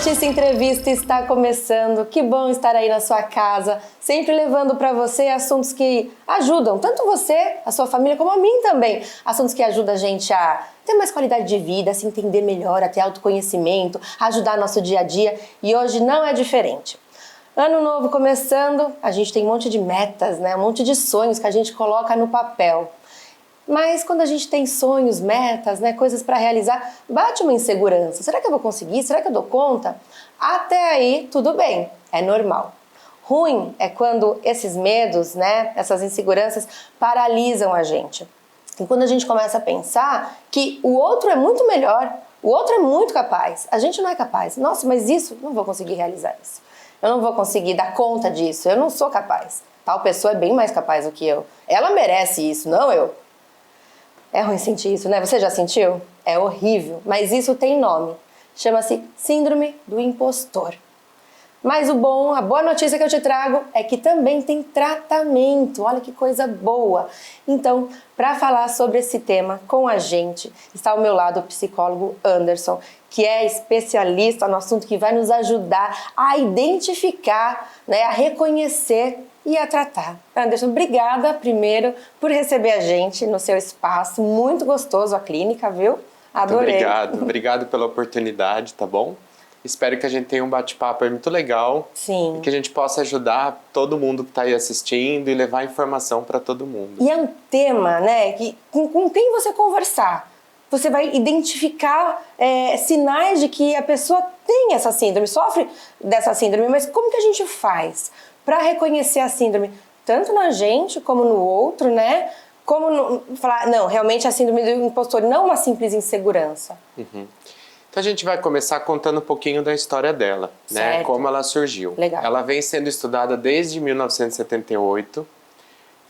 Letícia Entrevista está começando. Que bom estar aí na sua casa, sempre levando para você assuntos que ajudam, tanto você, a sua família, como a mim também. Assuntos que ajudam a gente a ter mais qualidade de vida, a se entender melhor, a ter autoconhecimento, a ajudar nosso dia a dia. E hoje não é diferente. Ano novo começando, a gente tem um monte de metas, né? Um monte de sonhos que a gente coloca no papel. Mas quando a gente tem sonhos, metas, né, coisas para realizar, bate uma insegurança. Será que eu vou conseguir? Será que eu dou conta? Até aí, tudo bem, é normal. Ruim é quando esses medos, né, essas inseguranças paralisam a gente. E quando a gente começa a pensar que o outro é muito melhor, o outro é muito capaz, a gente não é capaz. Nossa, mas isso, não vou conseguir realizar isso. Eu não vou conseguir dar conta disso, eu não sou capaz. Tal pessoa é bem mais capaz do que eu. Ela merece isso, não eu. É ruim sentir isso, né? Você já sentiu? É horrível, mas isso tem nome. Chama-se Síndrome do Impostor. Mas a boa notícia que eu te trago é que também tem tratamento. Olha que coisa boa. Então, para falar sobre esse tema com a gente, está ao meu lado o psicólogo Anderson, que é especialista no assunto, que vai nos ajudar a identificar, né, a reconhecer e a tratar. Anderson, obrigada primeiro por receber a gente no seu espaço. Muito gostoso a clínica, viu? Adorei. Muito obrigado pela oportunidade, tá bom? Espero que a gente tenha um bate-papo muito legal. Sim. E que a gente possa ajudar todo mundo que está aí assistindo e levar informação para todo mundo. E é um tema, né, que com quem você conversar, você vai identificar sinais de que a pessoa tem essa síndrome, sofre dessa síndrome, mas como que a gente faz para reconhecer a síndrome, tanto na gente como no outro, né? Como falar, não, realmente a síndrome do impostor não é uma simples insegurança. Uhum. Então a gente vai começar contando um pouquinho da história dela, né? Como ela surgiu. Legal. Ela vem sendo estudada desde 1978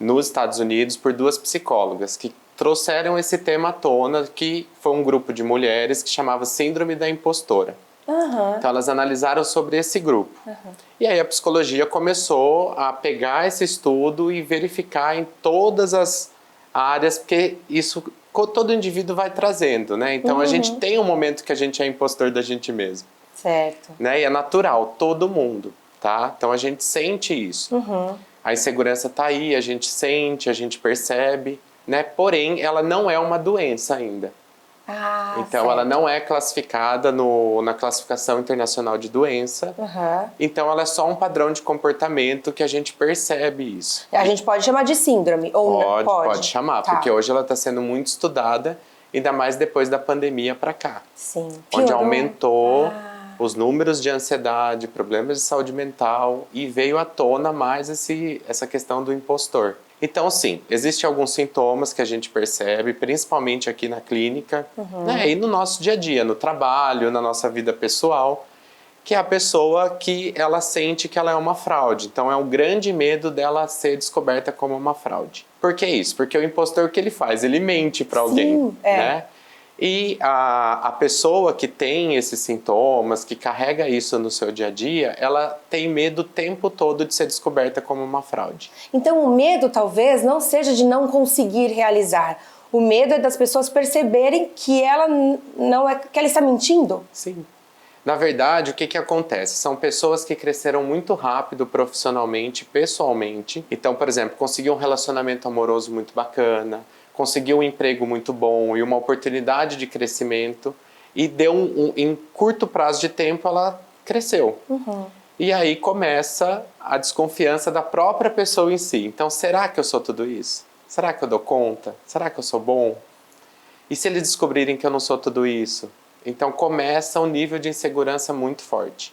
nos Estados Unidos por duas psicólogas que trouxeram esse tema à tona, que foi um grupo de mulheres que chamava Síndrome da Impostora. Uhum. Então elas analisaram sobre esse grupo. Uhum. E aí a psicologia começou a pegar esse estudo e verificar em todas as áreas, porque isso todo indivíduo vai trazendo, né? Então a gente tem um momento que a gente é impostor da gente mesmo. Certo. Né? E é natural, todo mundo, tá? Então a gente sente isso. Uhum. A insegurança tá aí, a gente sente, a gente percebe, né? Porém, ela não é uma doença ainda. Ah, então certo. Ela não é classificada na classificação internacional de doença. Uhum. Então ela é só um padrão de comportamento que a gente percebe isso. A gente pode chamar de síndrome ou não pode? Pode chamar, tá. Porque hoje ela está sendo muito estudada, ainda mais depois da pandemia para cá. Sim. Onde aumentou os números de ansiedade, problemas de saúde mental, e veio à tona mais essa questão do impostor. Então, sim, existem alguns sintomas que a gente percebe, principalmente aqui na clínica, né, e no nosso dia a dia, no trabalho, na nossa vida pessoal, que é a pessoa que ela sente que ela é uma fraude. Então, é um grande medo dela ser descoberta como uma fraude. Por que isso? Porque o impostor, o que ele faz? Ele mente para alguém, né? E a pessoa que tem esses sintomas, que carrega isso no seu dia a dia, ela tem medo o tempo todo de ser descoberta como uma fraude. Então o medo talvez não seja de não conseguir realizar. O medo é das pessoas perceberem que ela não é, que ela está mentindo. Sim. Na verdade, o que acontece? São pessoas que cresceram muito rápido profissionalmente, pessoalmente. Então, por exemplo, conseguiu um relacionamento amoroso muito bacana, conseguiu um emprego muito bom e uma oportunidade de crescimento, e em curto prazo de tempo ela cresceu. Uhum. E aí começa a desconfiança da própria pessoa em si. Então, será que eu sou tudo isso? Será que eu dou conta? Será que eu sou bom? E se eles descobrirem que eu não sou tudo isso? Então começa um nível de insegurança muito forte.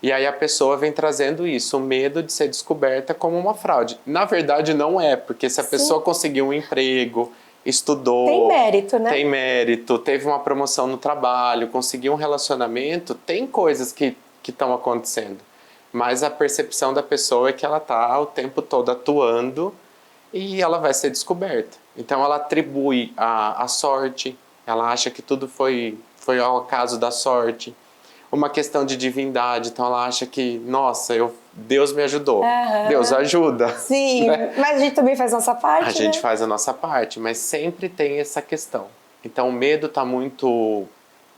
E aí a pessoa vem trazendo isso, o medo de ser descoberta como uma fraude. Na verdade não é, porque se a pessoa conseguiu um emprego, estudou... Tem mérito, né? Tem mérito, teve uma promoção no trabalho, conseguiu um relacionamento, tem coisas que estão acontecendo. Mas a percepção da pessoa é que ela está o tempo todo atuando e ela vai ser descoberta. Então ela atribui a sorte, ela acha que tudo foi ao acaso da sorte. Uma questão de divindade, então ela acha que, nossa, Deus me ajudou. Uhum. Deus ajuda. Sim, né? Mas a gente também faz a nossa parte, A gente faz a nossa parte, mas sempre tem essa questão. Então o medo está muito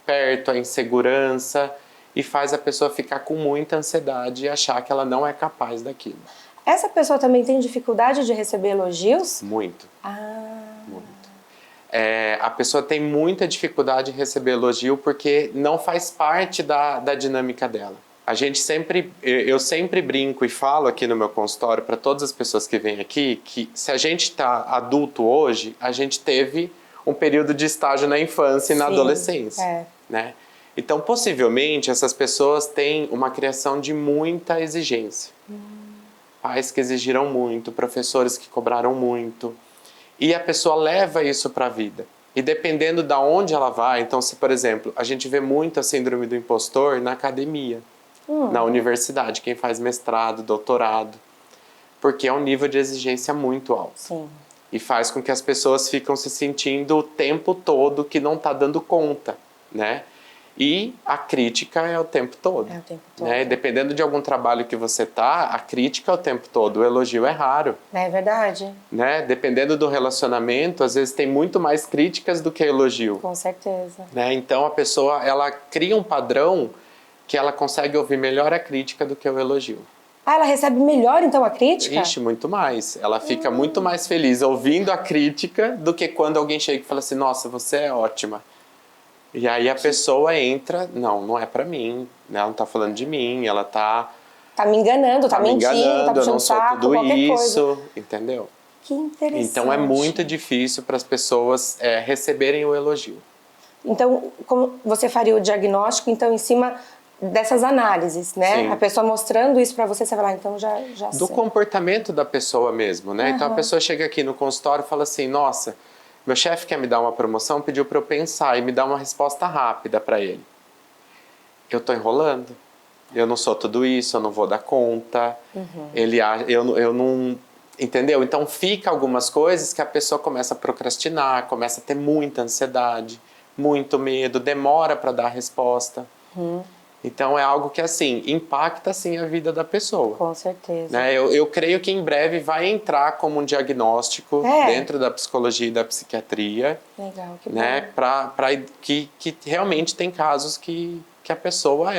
perto, a insegurança, e faz a pessoa ficar com muita ansiedade e achar que ela não é capaz daquilo. Essa pessoa também tem dificuldade de receber elogios? Muito. Ah. Muito. A pessoa tem muita dificuldade em receber elogio porque não faz parte da dinâmica dela. Eu sempre brinco e falo aqui no meu consultório para todas as pessoas que vêm aqui que se a gente está adulto hoje, a gente teve um período de estágio na infância e na adolescência, né? Então, possivelmente, essas pessoas têm uma criação de muita exigência. Pais que exigiram muito, professores que cobraram muito. E a pessoa leva isso para a vida. E dependendo de onde ela vai, então se, por exemplo, a gente vê muito a síndrome do impostor na academia, na universidade, quem faz mestrado, doutorado, porque é um nível de exigência muito alto. Sim. E faz com que as pessoas ficam se sentindo o tempo todo que não está dando conta, né? E a crítica é o tempo todo. É o tempo todo. Né? Dependendo de algum trabalho que você tá, a crítica é o tempo todo, o elogio é raro. É verdade. Né? Dependendo do relacionamento, às vezes tem muito mais críticas do que elogio. Com certeza. Né? Então a pessoa, ela cria um padrão que ela consegue ouvir melhor a crítica do que o elogio. Ah, ela recebe melhor então a crítica? Ixi, muito mais. Ela fica muito mais feliz ouvindo a crítica do que quando alguém chega e fala assim, nossa, você é ótima. E aí a pessoa entra, não é pra mim, né? Ela não tá falando de mim, ela tá me enganando, tá mentindo, tá puxando eu não sou saco, tudo qualquer isso, coisa. entendeu? Que interessante. Então é muito difícil para as pessoas receberem o elogio. Então, como você faria o diagnóstico então em cima dessas análises, né? Sim. A pessoa mostrando isso pra você, você vai lá, então já Do sei. comportamento da pessoa mesmo, né? Então a pessoa chega aqui no consultório e fala assim, nossa, meu chefe quer me dar uma promoção, pediu para eu pensar e me dar uma resposta rápida para ele. Eu tô enrolando. Eu não sou tudo isso, eu não vou dar conta. Eu não... Entendeu? Então fica algumas coisas que a pessoa começa a procrastinar, começa a ter muita ansiedade, muito medo, demora para dar a resposta. Então é algo que, assim, impacta, assim, a vida da pessoa. Com certeza. Né? Eu creio que em breve vai entrar como um diagnóstico dentro da psicologia e da psiquiatria. Legal, que né? bom. Que realmente tem casos que a pessoa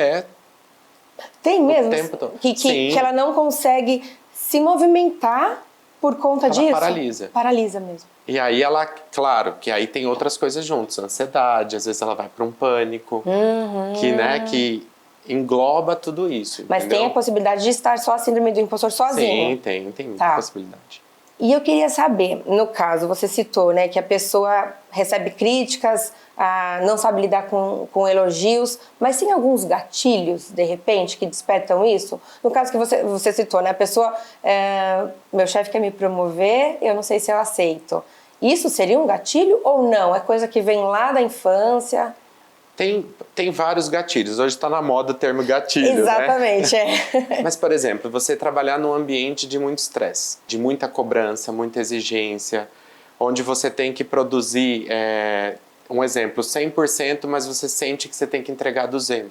Tem mesmo? o tempo todo. Que ela não consegue se movimentar por conta disso? Paralisa. Paralisa mesmo. E aí ela, claro, que aí tem outras coisas juntos, ansiedade, às vezes ela vai para um pânico, que engloba tudo isso. Mas entendeu? tem a possibilidade de estar só a síndrome do impostor sozinho? Sim, tem muita possibilidade. E eu queria saber, no caso, você citou, né, que a pessoa recebe críticas, não sabe lidar com elogios, mas tem alguns gatilhos, de repente, que despertam isso? No caso que você citou, né, a pessoa, meu chefe quer me promover, eu não sei se eu aceito. Isso seria um gatilho ou não? É coisa que vem lá da infância? Tem vários gatilhos. Hoje está na moda o termo gatilho, Exatamente, né? Mas, por exemplo, você trabalhar num ambiente de muito estresse, de muita cobrança, muita exigência, onde você tem que produzir, um exemplo, 100%, mas você sente que você tem que entregar 200%.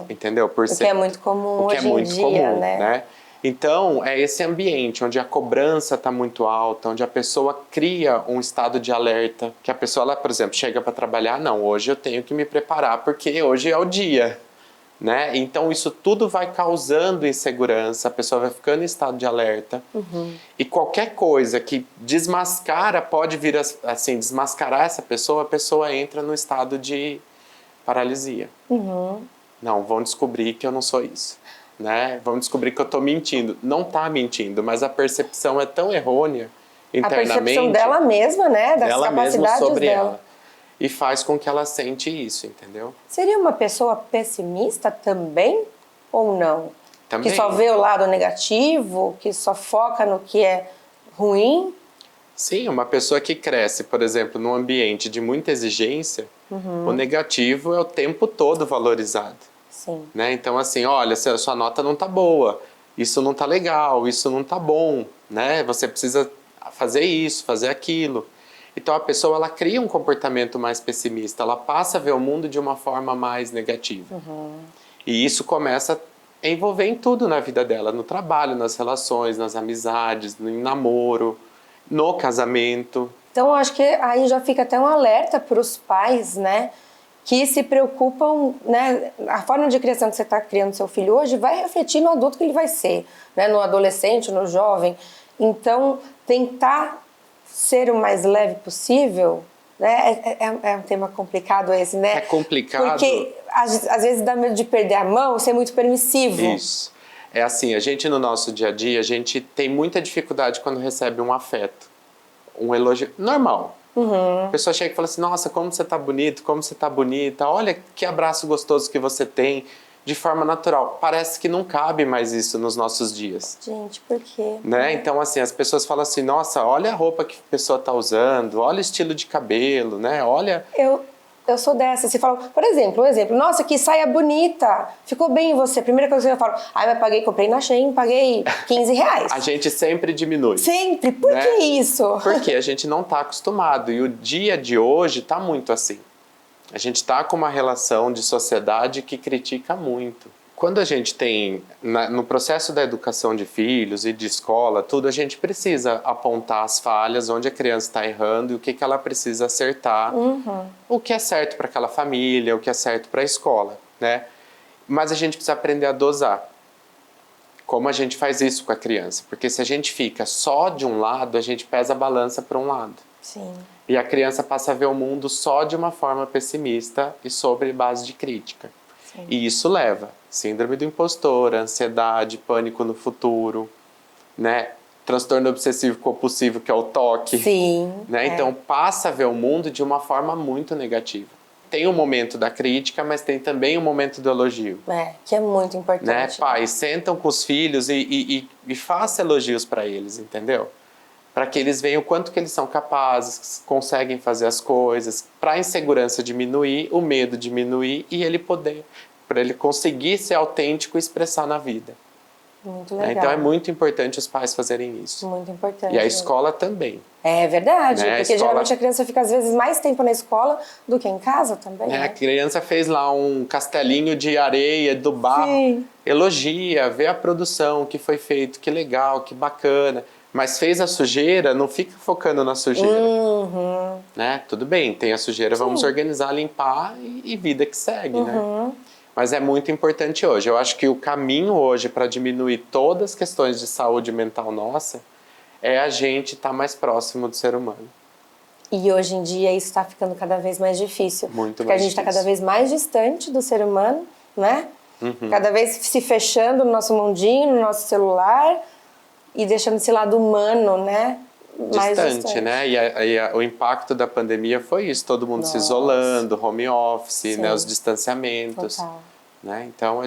Entendeu? O que é muito comum hoje em dia, né? Então, é esse ambiente onde a cobrança está muito alta, onde a pessoa cria um estado de alerta, que a pessoa, ela, por exemplo, chega para trabalhar, não, hoje eu tenho que me preparar porque hoje é o dia, né? Então, isso tudo vai causando insegurança, a pessoa vai ficando em estado de alerta, e qualquer coisa que desmascara, pode vir assim, desmascarar essa pessoa, a pessoa entra no estado de paralisia. Não, vão descobrir que eu não sou isso. Né? Vamos descobrir que eu estou mentindo. Não está mentindo, mas a percepção é tão errônea internamente. A percepção dela mesma, né? Das dela capacidades mesma sobre dela. ela. E faz com que ela sente isso, entendeu? Seria uma pessoa pessimista também ou não? Também. Que só vê o lado negativo, que só foca no que é ruim? Sim, uma pessoa que cresce, por exemplo, num ambiente de muita exigência, o negativo é o tempo todo valorizado. Sim. Né? Então, assim, olha, sua nota não tá boa, isso não tá legal, isso não tá bom, né? Você precisa fazer isso, fazer aquilo. Então, a pessoa, ela cria um comportamento mais pessimista, ela passa a ver o mundo de uma forma mais negativa. E isso começa a envolver em tudo na vida dela, no trabalho, nas relações, nas amizades, no namoro, no casamento. Então, eu acho que aí já fica até um alerta para os pais, né? que se preocupam, né? A forma de criação que você está criando seu filho hoje vai refletir no adulto que ele vai ser, né? No adolescente, no jovem. Então, tentar ser o mais leve possível, né? É um tema complicado esse, né? É complicado. Porque às vezes dá medo de perder a mão, ser muito permissivo. Isso. É assim, a gente no nosso dia a dia, a gente tem muita dificuldade quando recebe um afeto, um elogio normal. A pessoa chega e fala assim, nossa, como você tá bonito, como você tá bonita, olha que abraço gostoso que você tem, de forma natural. Parece que não cabe mais isso nos nossos dias. Gente, por quê? Né? Então, assim, as pessoas falam assim, nossa, olha a roupa que a pessoa tá usando, olha o estilo de cabelo, né? Olha... Eu sou dessa. Você fala, por exemplo, nossa, que saia bonita, ficou bem em você. Primeira coisa que eu falo, mas comprei na Shein, paguei R$15. A gente sempre diminui. Sempre? Por né? que isso? Porque a gente não tá acostumado. E o dia de hoje tá muito assim. A gente tá com uma relação de sociedade que critica muito. Quando a gente tem, no processo da educação de filhos e de escola, tudo, a gente precisa apontar as falhas, onde a criança está errando e o que ela precisa acertar, o que é certo para aquela família, o que é certo para a escola, né? Mas a gente precisa aprender a dosar. Como a gente faz isso com a criança? Porque se a gente fica só de um lado, a gente pesa a balança para um lado. Sim. E a criança passa a ver o mundo só de uma forma pessimista e sobre base de crítica. Sim. E isso leva síndrome do impostor, ansiedade, pânico no futuro, né? Transtorno obsessivo compulsivo, que é o TOC. Sim. Né? Então passa a ver o mundo de uma forma muito negativa. Tem o momento da crítica, mas tem também o momento do elogio. Que é muito importante. Né? Pais sentam com os filhos e façam elogios para eles, entendeu? Para que eles vejam o quanto que eles são capazes, conseguem fazer as coisas, para a insegurança diminuir, o medo diminuir e ele poder, para ele conseguir ser autêntico e expressar na vida. Muito legal. Então é muito importante os pais fazerem isso. Muito importante. E a escola também. É verdade, né? porque geralmente a criança fica às vezes mais tempo na escola do que em casa também. Né? Né? A criança fez lá um castelinho de areia, do barro, Sim. Elogia, vê a produção, o que foi feito, que legal, que bacana. Mas fez a sujeira, não fica focando na sujeira. Né? Tudo bem, tem a sujeira, vamos organizar, limpar e vida que segue, né? Mas é muito importante hoje. Eu acho que o caminho hoje para diminuir todas as questões de saúde mental nossa é a gente estar mais próximo do ser humano. E hoje em dia isso está ficando cada vez mais difícil. Muito porque mais a gente está difícil. cada vez mais distante do ser humano, né? Cada vez se fechando no nosso mundinho, no nosso celular e deixando esse lado humano, né? Mais Distante, né? O impacto da pandemia foi isso, todo mundo se isolando, home office, né? Os distanciamentos. Total. Né? Então,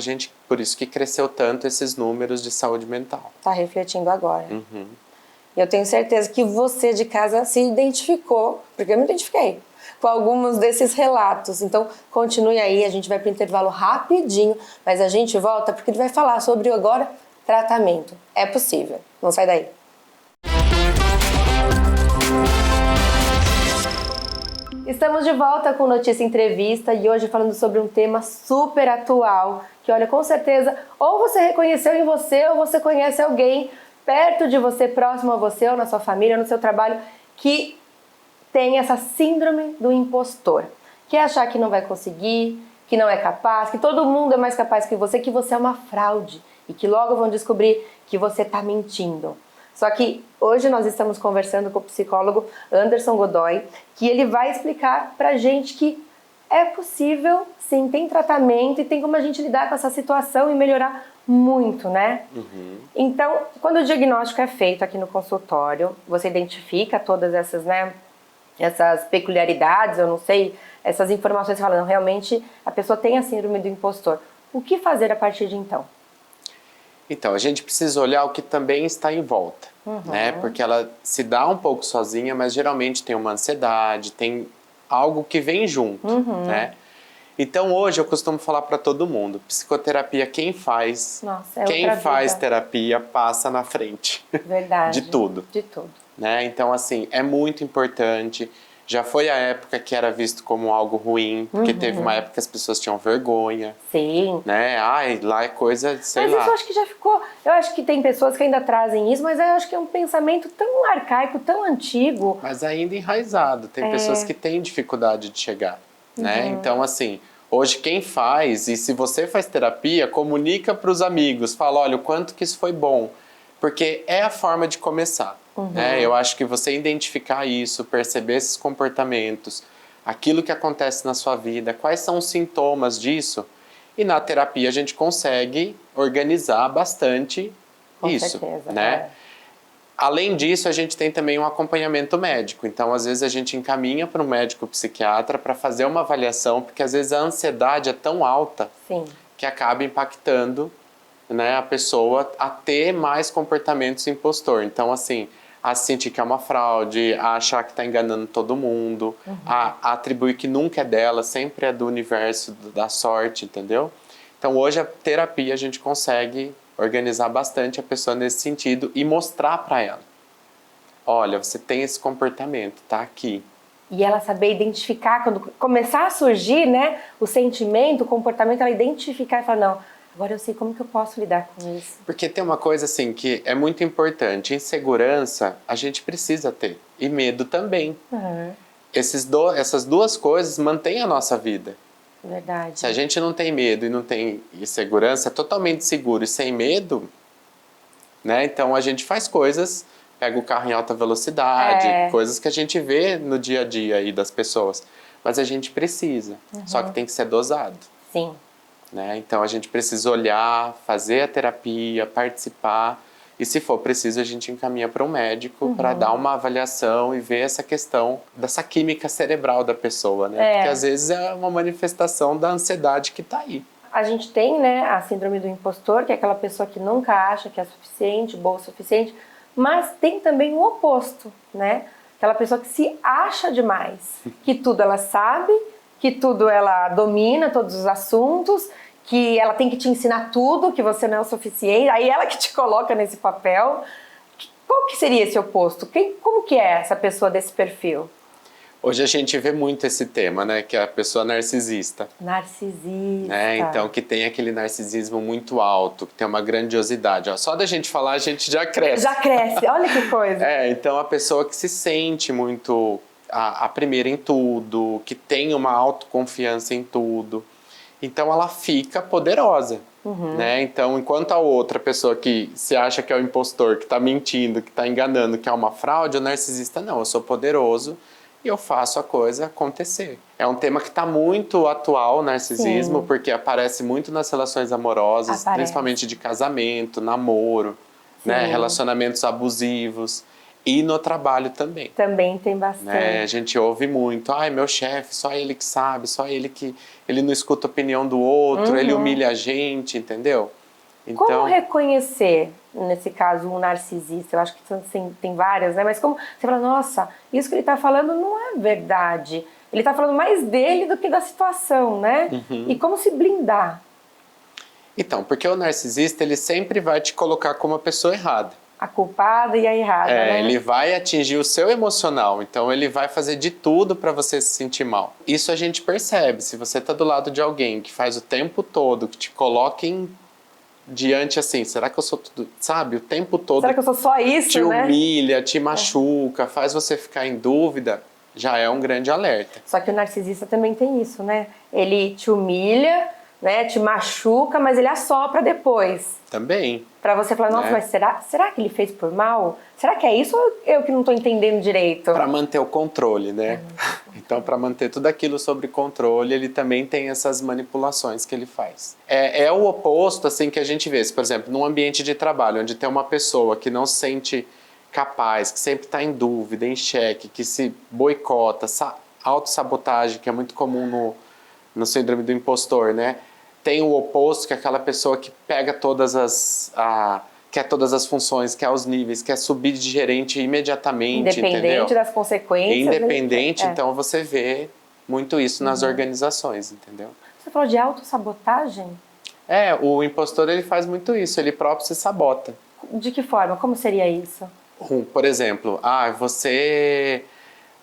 por isso que cresceu tanto esses números de saúde mental. Está refletindo agora. E eu tenho certeza que você de casa se identificou, porque eu me identifiquei, com alguns desses relatos. Então, continue aí, a gente vai para o intervalo rapidinho, mas a gente volta porque ele vai falar sobre agora tratamento. É possível. Não sai daí. Estamos de volta com Notícia Entrevista e hoje falando sobre um tema super atual, que olha, com certeza, ou você reconheceu em você, ou você conhece alguém perto de você, próximo a você, ou na sua família, ou no seu trabalho, que tem essa síndrome do impostor, que é achar que não vai conseguir, que não é capaz, que todo mundo é mais capaz que você é uma fraude e que logo vão descobrir que você está mentindo. Só que hoje nós estamos conversando com o psicólogo Anderson Godoy, que ele vai explicar pra gente que é possível, sim, tem tratamento e tem como a gente lidar com essa situação e melhorar muito, né? Então, quando o diagnóstico é feito aqui no consultório, você identifica todas essas, né, essas peculiaridades, eu não sei, essas informações falando, realmente a pessoa tem a síndrome do impostor. O que fazer a partir de então? Então, a gente precisa olhar o que também está em volta, né? Porque ela se dá um pouco sozinha, mas geralmente tem uma ansiedade, tem algo que vem junto, né? Então, hoje eu costumo falar para todo mundo, psicoterapia, quem faz terapia passa na frente. Verdade. De tudo. De tudo. Né? Então, assim, é muito importante. Já foi a época que era visto como algo ruim, porque teve uma época que as pessoas tinham vergonha. Sim. Né? Ai, lá é coisa, sei lá. Mas isso eu acho que já ficou... Eu acho que tem pessoas que ainda trazem isso, mas eu acho que é um pensamento tão arcaico, tão antigo. Mas ainda enraizado. Tem pessoas que têm dificuldade de chegar. né? Então, assim, hoje quem faz, e se você faz terapia, comunica para os amigos, fala, olha, o quanto que isso foi bom, porque é a forma de começar, né? Eu acho que você identificar isso, perceber esses comportamentos, aquilo que acontece na sua vida, quais são os sintomas disso, e na terapia a gente consegue organizar bastante Com isso, certeza, né? Além disso, a gente tem também um acompanhamento médico. Então, às vezes, a gente encaminha para um médico psiquiatra para fazer uma avaliação, porque às vezes a ansiedade é tão alta Sim. que acaba impactando, né, a pessoa a ter mais comportamentos impostor. Então, assim, a sentir que é uma fraude, a achar que está enganando todo mundo, a atribuir que nunca é dela, sempre é do universo, da sorte, entendeu? Então, hoje, a terapia a gente consegue organizar bastante a pessoa nesse sentido e mostrar para ela, olha, você tem esse comportamento, tá aqui. E ela saber identificar, quando começar a surgir, né, o sentimento, o comportamento, ela identificar e falar, não, agora eu sei como que eu posso lidar com isso. Porque tem uma coisa assim que é muito importante, insegurança a gente precisa ter, e medo também. Essas duas coisas mantêm a nossa vida. Verdade. Se a gente não tem medo e não tem insegurança, é totalmente seguro e sem medo, né? Então a gente faz coisas, pega o carro em alta velocidade, coisas que a gente vê no dia a dia aí das pessoas. Mas a gente precisa, só que tem que ser dosado. Sim. Né? Então a gente precisa olhar, fazer a terapia, participar. E se for preciso, a gente encaminha para um médico para dar uma avaliação e ver essa questão dessa química cerebral da pessoa, né? Porque às vezes é uma manifestação da ansiedade que está aí. A gente tem, né, a síndrome do impostor, que é aquela pessoa que nunca acha que é suficiente, boa o suficiente, mas tem também o oposto, né? Aquela pessoa que se acha demais, que tudo ela sabe, que tudo ela domina, todos os assuntos, que ela tem que te ensinar tudo, que você não é o suficiente, aí ela que te coloca nesse papel. Qual que seria esse oposto? Como que é essa pessoa desse perfil? Hoje a gente vê muito esse tema, né? Que é a pessoa narcisista. Narcisista. Né? Então, que tem aquele narcisismo muito alto, que tem uma grandiosidade. Ó, só da gente falar, a gente já cresce. Já cresce, olha que coisa. Então a pessoa que se sente muito a primeira em tudo, que tem uma autoconfiança em tudo. Então ela fica poderosa, né? Então, enquanto a outra pessoa que se acha que é o impostor, que está mentindo, que está enganando, que é uma fraude, o narcisista não, eu sou poderoso e eu faço a coisa acontecer. É um tema que está muito atual, o narcisismo, porque aparece muito nas relações amorosas, principalmente de casamento, namoro, né? Relacionamentos abusivos. E no trabalho também. Também tem bastante. Né? A gente ouve muito, ai, meu chefe, só ele que sabe, só ele que... Ele não escuta a opinião do outro, ele humilha a gente, entendeu? Então, como reconhecer, nesse caso, um narcisista? Eu acho que tem várias, né? Mas como você fala, nossa, isso que ele está falando não é verdade. Ele está falando mais dele do que da situação, né? E como se blindar? Então, porque o narcisista, ele sempre vai te colocar como a pessoa errada. A culpada e a errada, né? Ele vai atingir o seu emocional, então ele vai fazer de tudo para você se sentir mal. Isso a gente percebe, se você tá do lado de alguém que faz o tempo todo, que te coloca diante assim, será que eu sou tudo, sabe, o tempo todo. Será que eu sou só isso, te né? humilha, te machuca, faz você ficar em dúvida, já é um grande alerta. Só que o narcisista também tem isso, né? Ele te humilha, né, te machuca, mas ele assopra depois. Também. Pra você falar, nossa, mas será que ele fez por mal? Será que é isso ou eu que não tô entendendo direito? Para manter o controle, né? Então, para manter tudo aquilo sob controle, ele também tem essas manipulações que ele faz. É o oposto, assim, que a gente vê. Por exemplo, num ambiente de trabalho, onde tem uma pessoa que não se sente capaz, que sempre está em dúvida, em xeque, que se boicota, autossabotagem, que é muito comum no síndrome do impostor, né? Tem o oposto, que é aquela pessoa que pega quer todas as funções, quer os níveis, quer subir de gerente imediatamente, Independente das consequências. Independente, então você vê muito isso nas organizações, entendeu? Você falou de autossabotagem? O impostor, ele faz muito isso, ele próprio se sabota. De que forma? Como seria isso? Por exemplo, a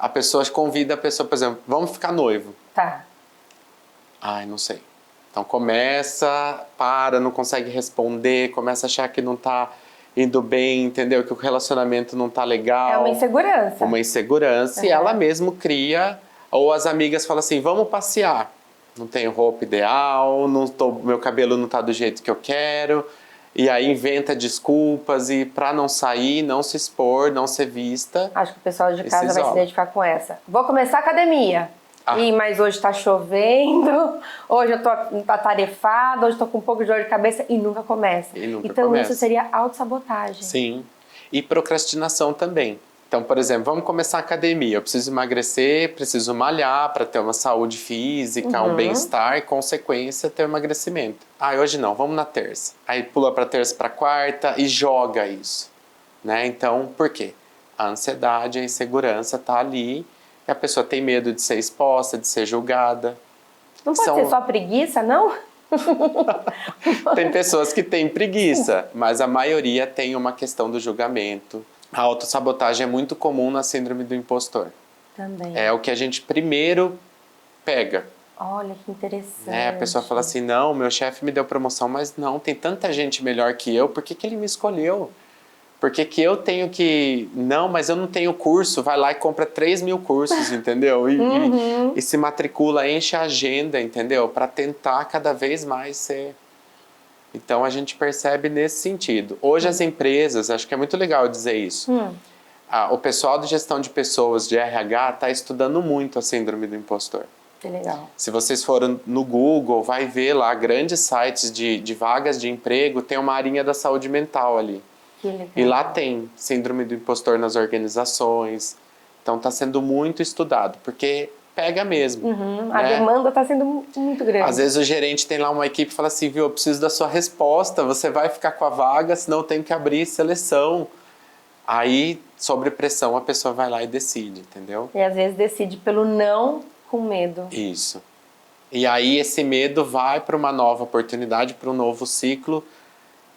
pessoa convida a pessoa, por exemplo, vamos ficar noivo. Tá. Ai, não sei. Então não consegue responder, começa a achar que não tá indo bem, entendeu? Que o relacionamento não tá legal. É uma insegurança. Uma insegurança, e ela mesmo cria Ou as amigas falam assim, vamos passear. Não tenho roupa ideal, meu cabelo não tá do jeito que eu quero. E aí inventa desculpas e para não sair, não se expor, não ser vista. Acho que o pessoal de casa vai se identificar com essa. Vou começar a academia. Mas hoje tá chovendo, hoje eu tô atarefada, hoje tô com um pouco de dor de cabeça e nunca começa. Então isso seria autossabotagem. Sim. E procrastinação também. Então, por exemplo, vamos começar a academia. Eu preciso emagrecer, preciso malhar para ter uma saúde física, um bem-estar e, consequência, ter um emagrecimento. Hoje não, vamos na terça. Aí pula para terça, para quarta e joga isso. Né? Então, por quê? A ansiedade, a insegurança tá ali e a pessoa tem medo de ser exposta, de ser julgada. Não pode ser só preguiça, não? Tem pessoas que têm preguiça, mas a maioria tem uma questão do julgamento. A autossabotagem é muito comum na síndrome do impostor. Também. É o que a gente primeiro pega. Olha que interessante. A pessoa fala assim, não, meu chefe me deu promoção, mas não, tem tanta gente melhor que eu, por que ele me escolheu? Por que eu tenho que... Não, mas eu não tenho curso, vai lá e compra 3.000 cursos, entendeu? E se matricula, enche a agenda, entendeu? Para tentar cada vez mais ser... Então, a gente percebe nesse sentido. Hoje, as empresas, acho que é muito legal dizer isso. O pessoal de gestão de pessoas, de RH, está estudando muito a síndrome do impostor. Que legal. Se vocês forem no Google, vai ver lá grandes sites de vagas de emprego, tem uma arinha da saúde mental ali. Que legal. E lá tem síndrome do impostor nas organizações. Então, está sendo muito estudado, porque... pega mesmo. A demanda está sendo muito grande. Às vezes o gerente tem lá uma equipe e fala assim, viu, eu preciso da sua resposta, você vai ficar com a vaga, senão eu tenho que abrir seleção. Aí, sob pressão, a pessoa vai lá e decide, entendeu? E às vezes decide pelo não com medo. Isso. E aí esse medo vai para uma nova oportunidade, para um novo ciclo,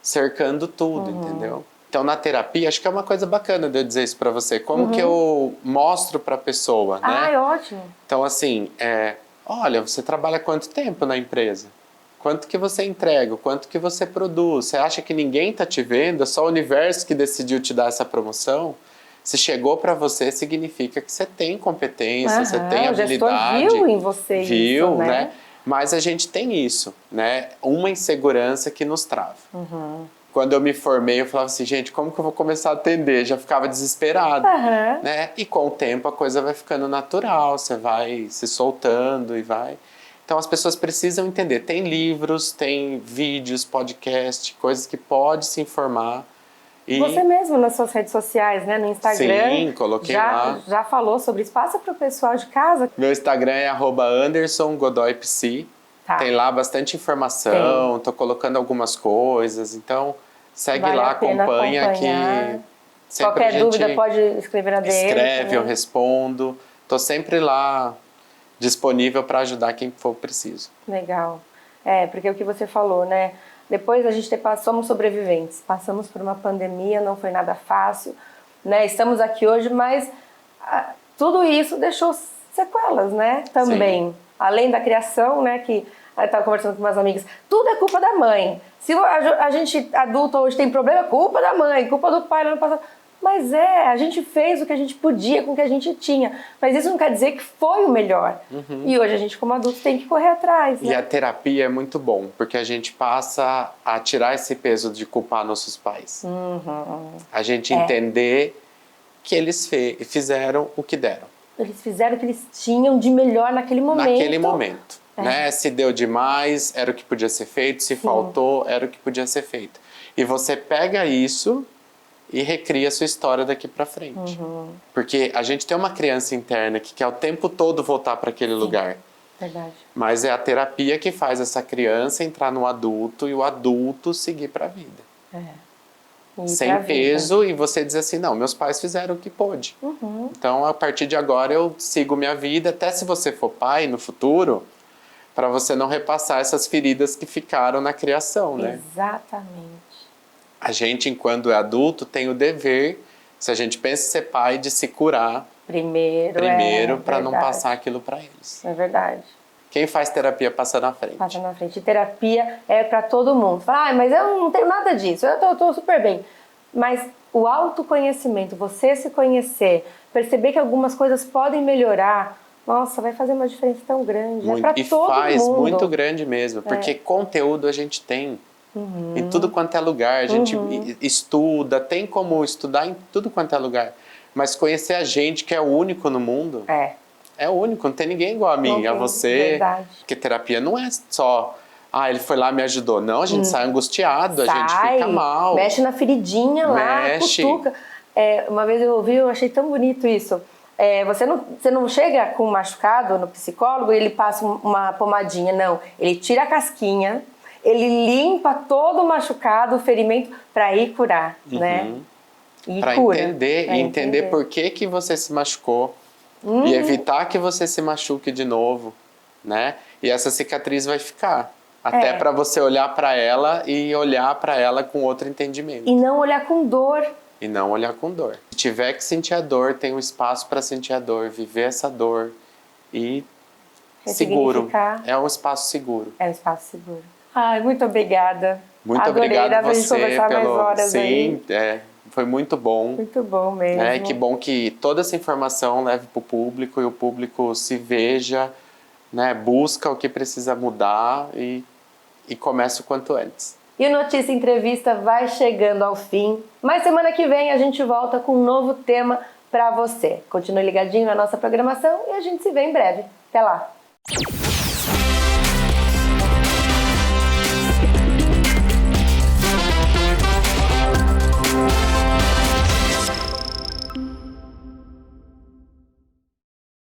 cercando tudo, entendeu? Então, na terapia, acho que é uma coisa bacana de eu dizer isso pra você. Como que eu mostro pra pessoa, né? Ótimo. Então, assim, olha, você trabalha quanto tempo na empresa? Quanto que você entrega? Quanto que você produz? Você acha que ninguém tá te vendo? É só o universo que decidiu te dar essa promoção? Se chegou pra você, significa que você tem competência, você tem habilidade. O gestor viu em você viu, isso, né? Mas a gente tem isso, né? Uma insegurança que nos trava. Quando eu me formei, eu falava assim, gente, como que eu vou começar a atender? Já ficava desesperado, né? E com o tempo a coisa vai ficando natural, você vai se soltando e vai... Então as pessoas precisam entender, tem livros, tem vídeos, podcast, coisas que pode se informar. E... Você mesmo nas suas redes sociais, né? No Instagram. Sim, coloquei lá. Já falou sobre isso. Passa para o pessoal de casa. Meu Instagram é @AndersonGodoyPsi. Tem lá bastante informação, tô colocando algumas coisas, então... Segue lá, acompanha que... Qualquer dúvida pode escrever na DM. Escreve, eu respondo. Tô sempre lá disponível para ajudar quem for preciso. Legal. Porque o que você falou, né? Depois a gente somos sobreviventes. Passamos por uma pandemia, não foi nada fácil, né? Estamos aqui hoje, mas tudo isso deixou sequelas, né? Também. Sim. Além da criação, né? Que eu estava conversando com umas amigas. Tudo é culpa da mãe. Se a gente adulto hoje tem problema, culpa da mãe, culpa do pai no ano passado. Mas a gente fez o que a gente podia com o que a gente tinha. Mas isso não quer dizer que foi o melhor. E hoje a gente, como adulto, tem que correr atrás. Né? E a terapia é muito bom, porque a gente passa a tirar esse peso de culpar nossos pais. A gente entender que eles fizeram o que deram. Eles fizeram o que eles tinham de melhor naquele momento. Naquele momento. Né? Se deu demais, era o que podia ser feito. Se faltou, era o que podia ser feito. E você pega isso e recria a sua história daqui pra frente. Porque a gente tem uma criança interna que quer o tempo todo voltar para aquele lugar. Verdade. Mas é a terapia que faz essa criança entrar no adulto e o adulto seguir pra vida. Sem peso, e você dizer assim, não, meus pais fizeram o que pôde. Então, a partir de agora, eu sigo minha vida. Até se você for pai no futuro... para você não repassar essas feridas que ficaram na criação, né? Exatamente. A gente, enquanto é adulto, tem o dever, se a gente pensa em ser pai, de se curar primeiro para não passar aquilo para eles. É verdade. Quem faz terapia passa na frente. Passa na frente. E terapia é para todo mundo. Fala, mas eu não tenho nada disso, eu tô super bem. Mas o autoconhecimento, você se conhecer, perceber que algumas coisas podem melhorar, Nossa, vai fazer uma diferença tão grande. É pra E todo faz mundo. muito grande mesmo, porque conteúdo a gente tem em tudo quanto é lugar. A gente estuda, tem como estudar em tudo quanto é lugar. Mas conhecer a gente, que é o único no mundo, é o único, não tem ninguém igual a mim, a você. Verdade. Porque terapia não é só, ele foi lá e me ajudou. Não, a gente sai angustiado, a gente fica mal. Mexe na feridinha lá, cutuca. Uma vez eu ouvi, eu achei tão bonito isso. Você não chega com um machucado no psicólogo e ele passa uma pomadinha, não. Ele tira a casquinha, ele limpa todo o machucado, o ferimento, para ir curar, né? Para entender por que você se machucou e evitar que você se machuque de novo, né? E essa cicatriz vai ficar. Até para você olhar para ela e olhar para ela com outro entendimento. E não olhar com dor. E não olhar com dor. Se tiver que sentir a dor, tem um espaço para sentir a dor, viver essa dor e seguro. É um espaço seguro. É um espaço seguro. Ai, muito obrigada. Muito obrigado a você pelo... Sim, foi muito bom. Muito bom mesmo. Que bom que toda essa informação leve para o público e o público se veja, né, busca o que precisa mudar e comece o quanto antes. E o Notícia Entrevista vai chegando ao fim, mas semana que vem a gente volta com um novo tema para você. Continue ligadinho na nossa programação e a gente se vê em breve. Até lá!